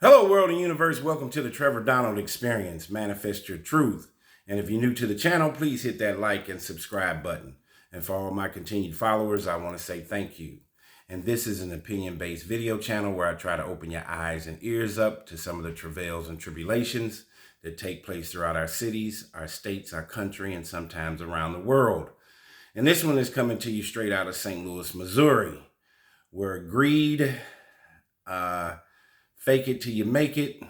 Hello, world and universe. Welcome to the Trevor Donald Experience. Manifest your truth. And if you're new to the channel, please hit that like and subscribe button. And for all my continued followers, I want to say thank you. And this is an opinion-based video channel where I try to open your eyes and ears up to some of the travails and tribulations that take place throughout our cities, our states, our country, and sometimes around the world. And this one is coming to you straight out of St. Louis, Missouri, where greed, fake it till you make it,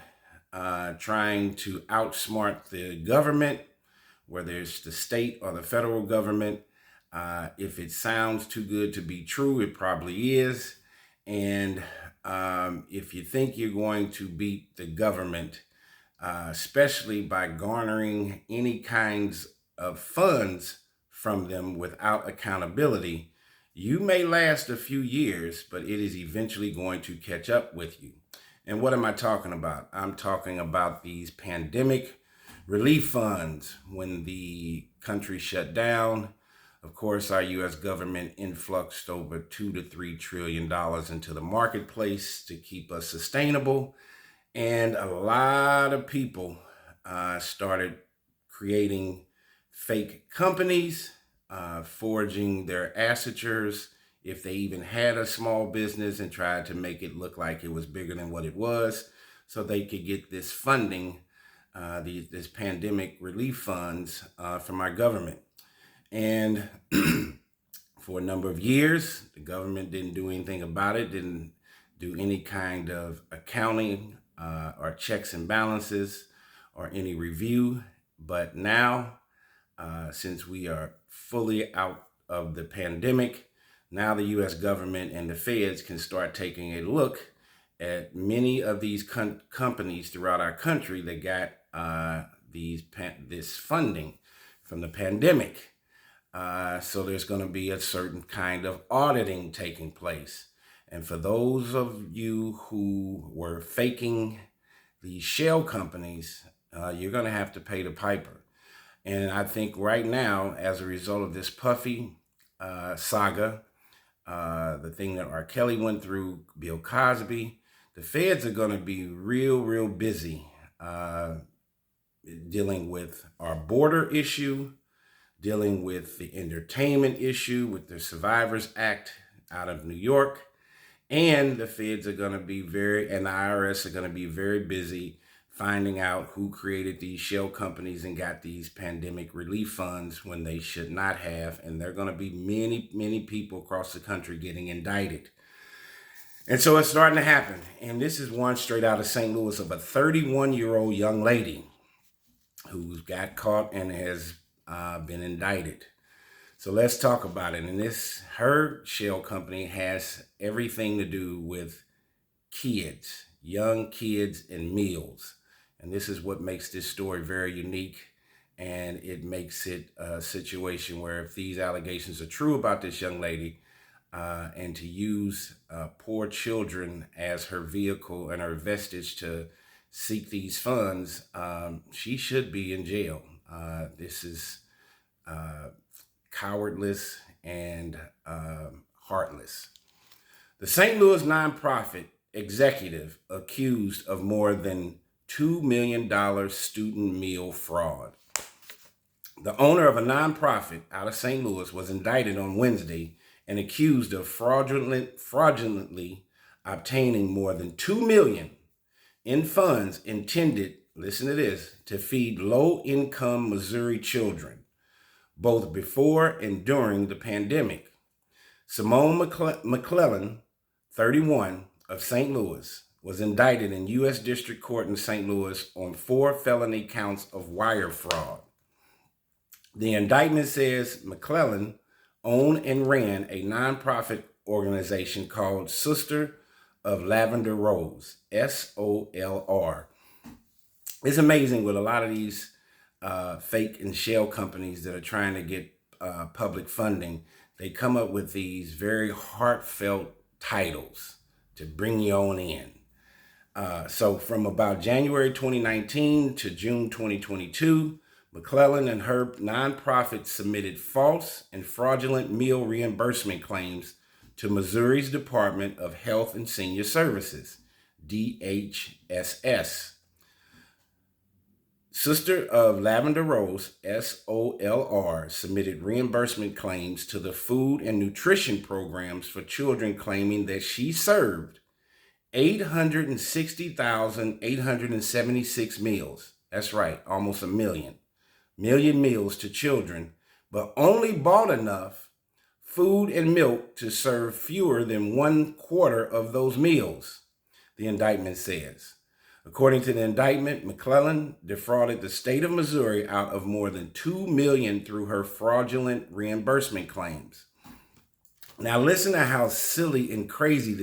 trying to outsmart the government, whether it's the state or the federal government. If it sounds too good to be true, it probably is. And if you think you're going to beat the government, especially by garnering any kinds of funds from them without accountability, you may last a few years, but it is eventually going to catch up with you. And what am I talking about? I'm talking about these pandemic relief funds. When the country shut down, of course, our U.S. government influxed over $2 to $3 trillion into the marketplace to keep us sustainable. And a lot of people started creating fake companies, forging their assignatures, if they even had a small business, and tried to make it look like it was bigger than what it was, so they could get this funding, this pandemic relief funds from our government. And for a number of years, the government didn't do anything about it, didn't do any kind of accounting or checks and balances or any review. But now, since we are fully out of the pandemic, now the U.S. government and the feds can start taking a look at many of these companies throughout our country that got this funding from the pandemic. So there's going to be a certain kind of auditing taking place. And for those of you who were faking these shell companies, you're going to have to pay the piper. And I think right now, as a result of this Puffy saga, the thing that R. Kelly went through, Bill Cosby, the feds are going to be real busy dealing with our border issue, dealing with the entertainment issue with the Survivors Act out of New York. And the feds are going to be and the IRS are going to be very busy finding out who created these shell companies and got these pandemic relief funds when they should not have. And there are going to be many people across the country getting indicted. And so it's starting to happen. And this is one straight out of St. Louis of a 31-year-old young lady who's got caught and has been indicted. So let's talk about it. And her shell company has everything to do with kids, young kids, and meals. And this is what makes this story very unique. And it makes it a situation where if these allegations are true about this young lady, and to use poor children as her vehicle and her vestige to seek these funds, she should be in jail. This is cowardless and heartless. The St. Louis nonprofit executive accused of more than $2 million student meal fraud. The owner of a nonprofit out of St. Louis was indicted on Wednesday and accused of fraudulently obtaining more than $2 million in funds intended, listen to this, to feed low-income Missouri children, both before and during the pandemic. Simone McClellan, 31, of St. Louis, was indicted in U.S. District Court in St. Louis on 4 felony counts of wire fraud. The indictment says McClellan owned and ran a nonprofit organization called Sister of Lavender Rose, SOLR. It's amazing with a lot of these fake and shell companies that are trying to get public funding. They come up with these very heartfelt titles to bring you on in. So from about January 2019 to June 2022, McClellan and her nonprofit submitted false and fraudulent meal reimbursement claims to Missouri's Department of Health and Senior Services, DHSS. Sister of Lavender Rose, SOLR, submitted reimbursement claims to the Food and Nutrition Programs for Children, claiming that she served 860,876 meals. That's right, almost a million meals to children, but only bought enough food and milk to serve fewer than 1/4 of those meals, the indictment says. According to the indictment, McClellan defrauded the state of Missouri out of more than $2 million through her fraudulent reimbursement claims. Now listen to how silly and crazy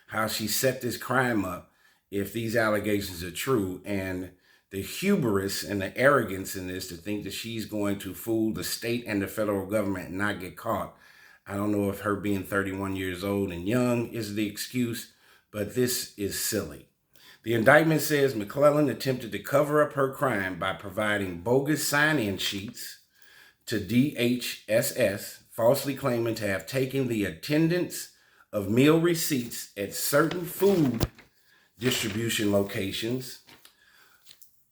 how she set this crime up if these allegations are true, and the hubris and the arrogance in this to think that she's going to fool the state and the federal government and not get caught. I don't know if her being 31 years old and young is the excuse, but this is silly. The indictment says McClellan attempted to cover up her crime by providing bogus sign-in sheets to DHSS, falsely claiming to have taken the attendance of meal receipts at certain food distribution locations.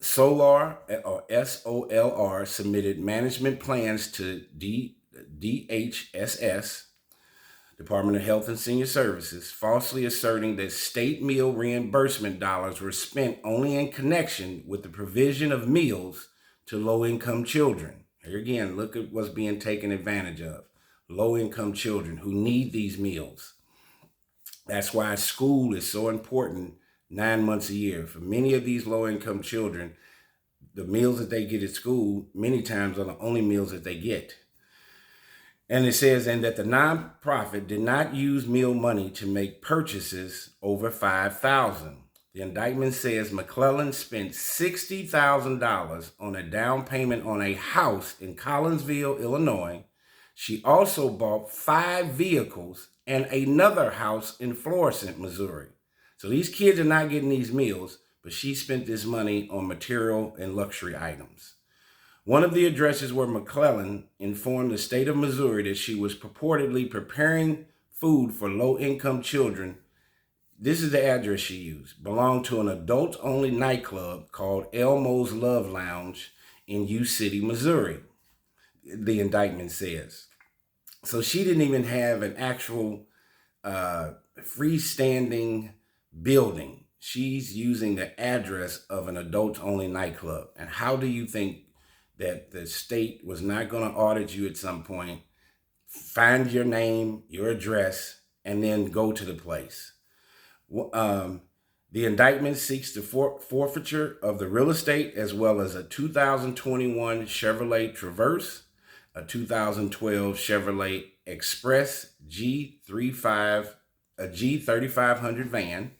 SOLR submitted management plans to DHSS, Department of Health and Senior Services, falsely asserting that state meal reimbursement dollars were spent only in connection with the provision of meals to low-income children. Here again, look at what's being taken advantage of. Low-income children who need these meals. That's why school is so important 9 months a year. For many of these low-income children, the meals that they get at school many times are the only meals that they get. And it says, and that the nonprofit did not use meal money to make purchases over $5,000. The indictment says McClellan spent $60,000 on a down payment on a house in Collinsville, Illinois. She also bought 5 vehicles and another house in Florissant, Missouri. So these kids are not getting these meals, but she spent this money on material and luxury items. One of the addresses where McClellan informed the state of Missouri that she was purportedly preparing food for low-income children, this is the address she used, belonged to an adult-only nightclub called Elmo's Love Lounge in U City, Missouri, the indictment says. So she didn't even have an actual freestanding building. She's using the address of an adult-only nightclub. And how do you think that the state was not going to audit you at some point, find your name, your address, and then go to the place? The indictment seeks the forfeiture of the real estate, as well as a 2021 Chevrolet Traverse, a 2012 Chevrolet Express G3500 van,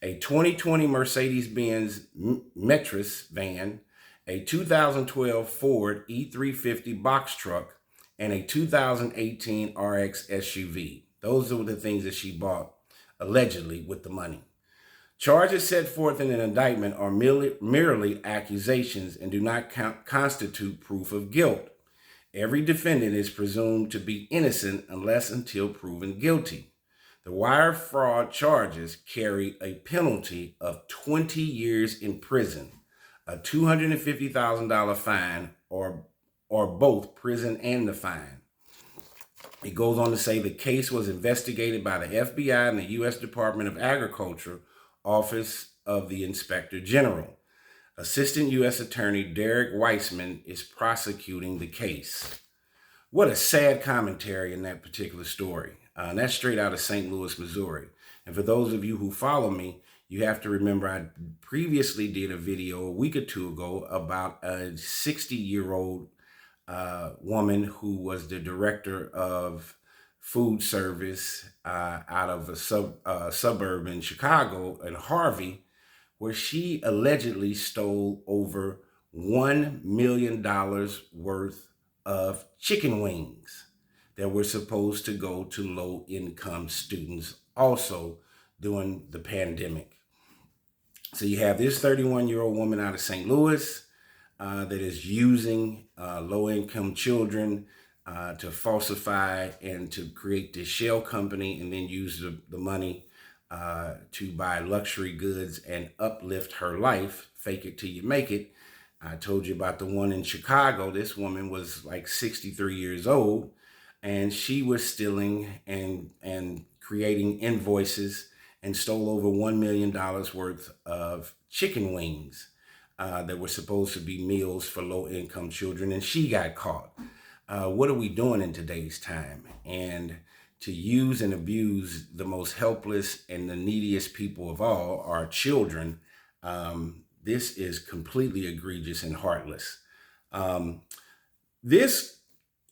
a 2020 Mercedes-Benz Metris van, a 2012 Ford E350 box truck, and a 2018 RX SUV. Those are the things that she bought, allegedly, with the money. Charges set forth in an indictment are merely accusations and do not constitute proof of guilt. Every defendant is presumed to be innocent until proven guilty. The wire fraud charges carry a penalty of 20 years in prison, a $250,000 fine, or both prison and the fine. It goes on to say the case was investigated by the FBI and the U.S. Department of Agriculture, Office of the Inspector General. Assistant U.S. Attorney Derek Weissman is prosecuting the case. What a sad commentary in that particular story. And that's straight out of St. Louis, Missouri. And for those of you who follow me, you have to remember I previously did a video a week or two ago about a 60-year-old woman who was the director of food service out of a suburb in Chicago, in Harvey, where she allegedly stole over $1 million worth of chicken wings that were supposed to go to low-income students also during the pandemic. So you have this 31-year-old woman out of St. Louis that is using low-income children to falsify and to create this shell company and then use the money to buy luxury goods and uplift her life. Fake it till you make it. I told you about the one in Chicago. This woman was like 63 years old, and she was stealing and creating invoices and stole over $1 million worth of chicken wings that were supposed to be meals for low-income children, and she got caught. What are we doing in today's time? And to use and abuse the most helpless and the neediest people of all, our children, this is completely egregious and heartless. This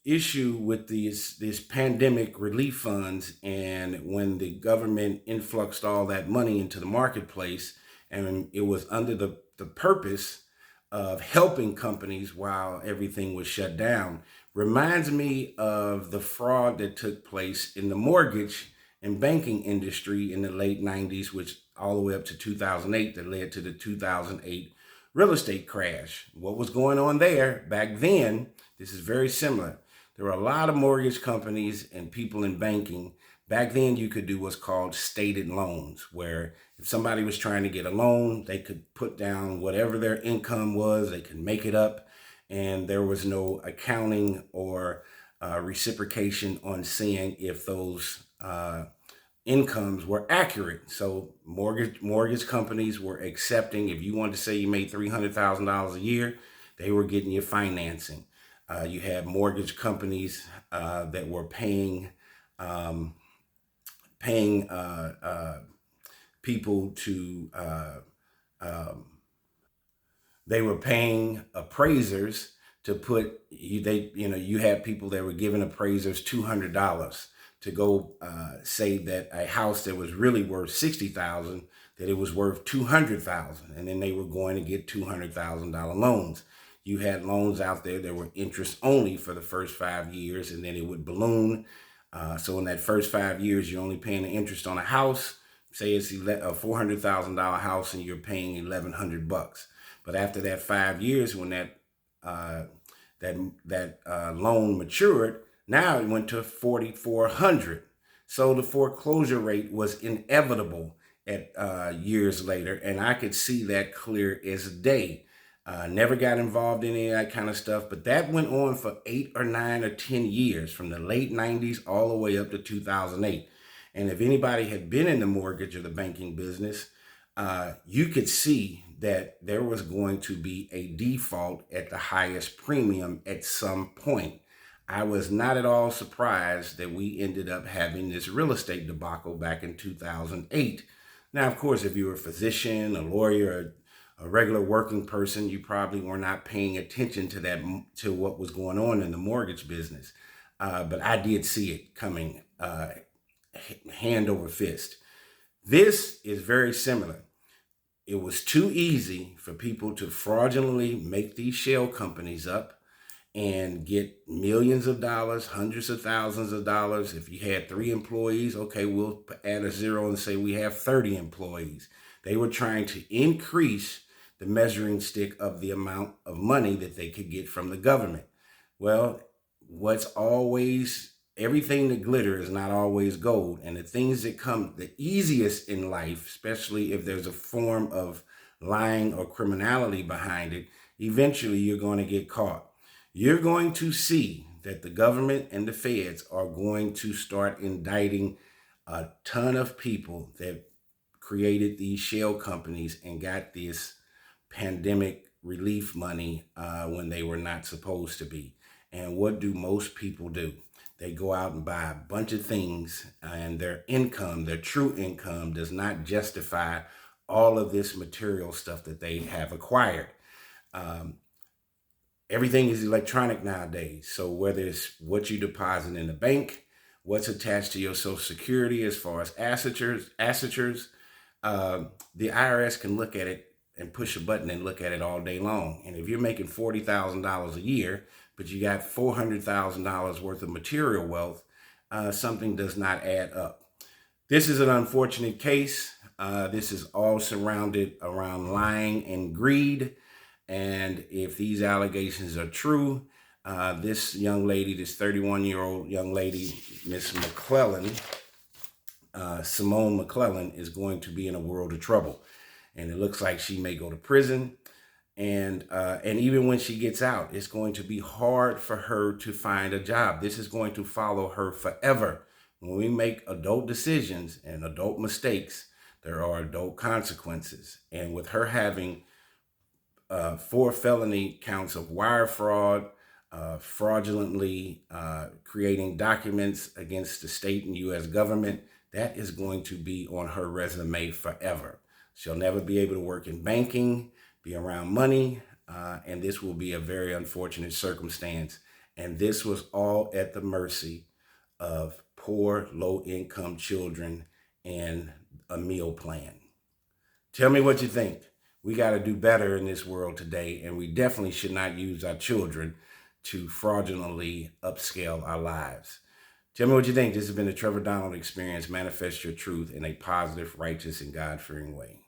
issue with these pandemic relief funds, and when the government influxed all that money into the marketplace, and it was under the purpose of helping companies while everything was shut down, reminds me of the fraud that took place in the mortgage and banking industry in the late 90s, which all the way up to 2008, that led to the 2008 real estate crash. What was going on there back then, this is very similar. There were a lot of mortgage companies and people in banking. Back then, you could do what's called stated loans, where if somebody was trying to get a loan, they could put down whatever their income was, they could make it up, and there was no accounting or reciprocation on seeing if those incomes were accurate. So mortgage companies were accepting, if you wanted to say you made $300,000 a year, they were getting you financing. You had mortgage companies that were paying people to they were paying appraisers to put you had people that were giving appraisers $200 to go say that a house that was really worth $60,000, that it was worth $200,000, and then they were going to get $200,000 loans. You had loans out there that were interest only for the first 5 years, and then it would balloon. So in that first 5 years, you're only paying the interest on a house. Say it's a $400,000 house, and you're paying $1,100. But after that 5 years, when that loan matured, now it went to $4,400. So the foreclosure rate was inevitable at years later, and I could see that clear as day. Never got involved in any of that kind of stuff, but that went on for 8 or 9 or 10 years, from the late 90s all the way up to 2008. And if anybody had been in the mortgage or the banking business, you could see that there was going to be a default at the highest premium at some point. I was not at all surprised that we ended up having this real estate debacle back in 2008. Now, of course, if you were a physician, a lawyer, a regular working person, you probably were not paying attention to that, to what was going on in the mortgage business. But I did see it coming hand over fist. This is very similar. It was too easy for people to fraudulently make these shell companies up and get millions of dollars, hundreds of thousands of dollars. If you had 3 employees, okay, we'll add a zero and say we have 30 employees. They were trying to increase the measuring stick of the amount of money that they could get from the government. Well, everything that glitters is not always gold. And the things that come the easiest in life, especially if there's a form of lying or criminality behind it, eventually you're going to get caught. You're going to see that the government and the feds are going to start indicting a ton of people that created these shell companies and got this pandemic relief money when they were not supposed to be. And what do most people do? They go out and buy a bunch of things, and their income, their true income, does not justify all of this material stuff that they have acquired. Everything is electronic nowadays. So whether it's what you deposit in the bank, what's attached to your Social Security as far as assessors, the IRS can look at it and push a button and look at it all day long. And if you're making $40,000 a year, but you got $400,000 worth of material wealth, something does not add up. This is an unfortunate case. This is all surrounded around lying and greed. And if these allegations are true, this young lady, this 31-year-old young lady, Miss McClellan, Simone McClellan is going to be in a world of trouble. And it looks like she may go to prison. And even when she gets out, it's going to be hard for her to find a job. This is going to follow her forever. When we make adult decisions and adult mistakes, there are adult consequences. And with her having 4 felony counts of wire fraud, fraudulently creating documents against the state and U.S. government, that is going to be on her resume forever. She'll never be able to work in banking, be around money, and this will be a very unfortunate circumstance. And this was all at the mercy of poor, low-income children and a meal plan. Tell me what you think. We got to do better in this world today, and we definitely should not use our children to fraudulently upscale our lives. Tell me what you think. This has been the Trevor Donald Experience. Manifest your truth in a positive, righteous, and God-fearing way.